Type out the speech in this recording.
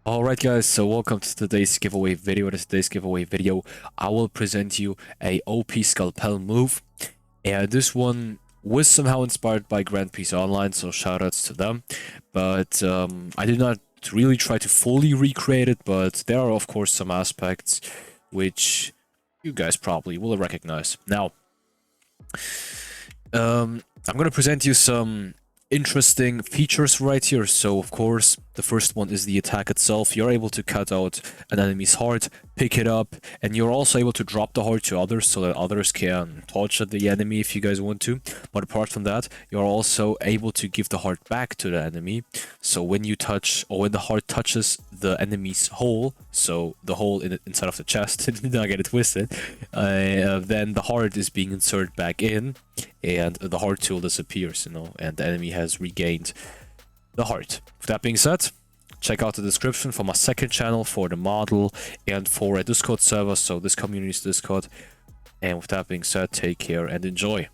Alright guys, so welcome to today's giveaway video. In today's giveaway video, I will present you a OP Scalpel move. And this one was somehow inspired by Grand Prix Online, so shoutouts to them. But I did not really try to fully recreate it, but there are of course some aspects which you guys probably will recognize. Now, I'm gonna present you some interesting features right here. So of course the first one is the attack itself. You're able to cut out an enemy's heart, pick it up, and you're also able to drop the heart to others so that others can touch the enemy if you guys want to. But apart from that, you're also able to give the heart back to the enemy. So when you touch, or when the heart touches the enemy's hole, so the hole inside of the chest, did not get it twisted, then the heart is being inserted back in, and the heart tool disappears, and the enemy has regained the heart. With that being said, check out the description for my second channel for the model and for a Discord server, so this community's Discord. And with that being said, take care and enjoy.